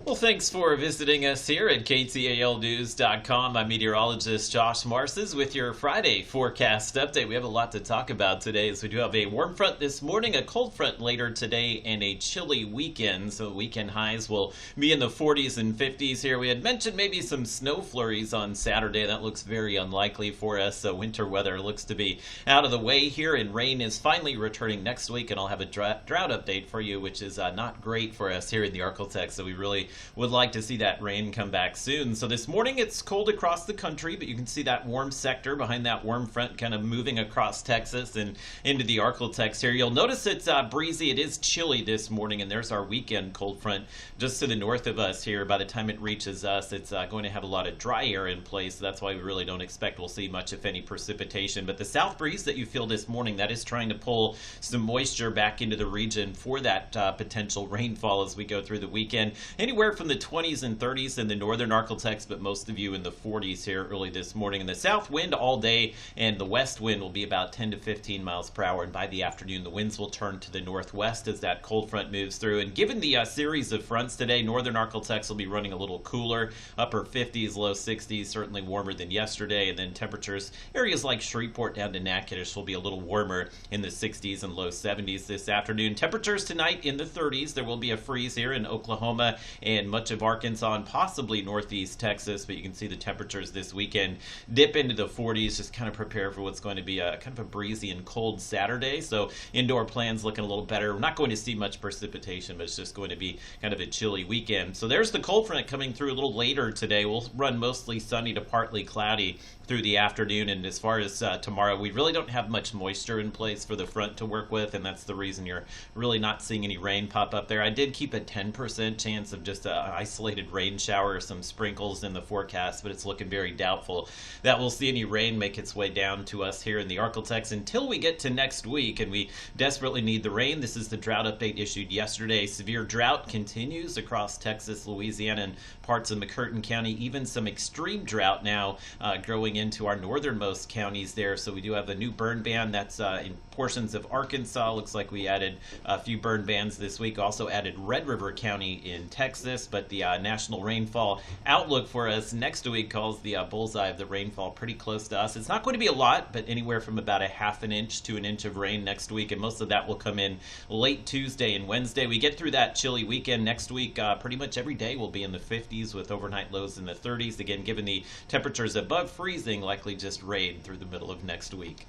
Well, thanks for visiting us here at KTALnews.com. I'm meteorologist Josh Marces with your Friday forecast update. We have a lot to talk about today as we do have a warm front this morning, a cold front later today, and a chilly weekend. So weekend highs will be in the 40s and 50s here. We had mentioned maybe some snow flurries on Saturday. That looks very unlikely for us. So winter weather looks to be out of the way here, and rain is finally returning next week. And I'll have a drought update for you, which is not great for us here in the Arklatex. So we really would like to see that rain come back soon. So this morning it's cold across the country, but you can see that warm sector behind that warm front kind of moving across Texas and into the Arklatex here. You'll notice it's breezy. It is chilly this morning, and there's our weekend cold front just to the north of us here. By the time it reaches us, it's going to have a lot of dry air in place. So that's why we really don't expect we'll see much, if any, precipitation. But the south breeze that you feel this morning, that is trying to pull some moisture back into the region for that potential rainfall as we go through the weekend. Anywhere from the 20s and 30s in the northern Arklatex, but most of you in the 40s here early this morning. And the south wind all day, and the west wind will be about 10 to 15 miles per hour. And by the afternoon, the winds will turn to the northwest as that cold front moves through. And given the series of fronts today, northern Arklatex will be running a little cooler, upper 50s, low 60s, certainly warmer than yesterday. And then temperatures, areas like Shreveport down to Natchitoches will be a little warmer in the 60s and low 70s this afternoon. Temperatures tonight in the 30s. There will be a freeze here in Oklahoma and much of Arkansas and possibly northeast Texas, but you can see the temperatures this weekend dip into the 40s. Just kind of prepare for what's going to be a kind of a breezy and cold Saturday. So indoor plans looking a little better. We're not going to see much precipitation, but it's just going to be kind of a chilly weekend. So there's the cold front coming through a little later today. We'll run mostly sunny to partly cloudy through the afternoon, and as far as tomorrow, we really don't have much moisture in place for the front to work with, and that's the reason you're really not seeing any rain pop up there. I did keep a 10% chance of just an isolated rain shower or some sprinkles in the forecast, but it's looking very doubtful that we'll see any rain make its way down to us here in the Arklatex until we get to next week, and we desperately need the rain. This is the drought update issued yesterday. Severe drought continues across Texas, Louisiana, and parts of McCurtain County, even some extreme drought now growing into our northernmost counties there. So we do have a new burn ban that's in portions of Arkansas. Looks like we added a few burn bans this week. Also added Red River County in Texas, but the national rainfall outlook for us next week calls the bullseye of the rainfall pretty close to us. It's not going to be a lot, but anywhere from about a half an inch to an inch of rain next week, and most of that will come in late Tuesday and Wednesday. We get through that chilly weekend next week. Pretty much every day will be in the 50s with overnight lows in the 30s. Again, given the temperatures above freezing, likely just rain through the middle of next week.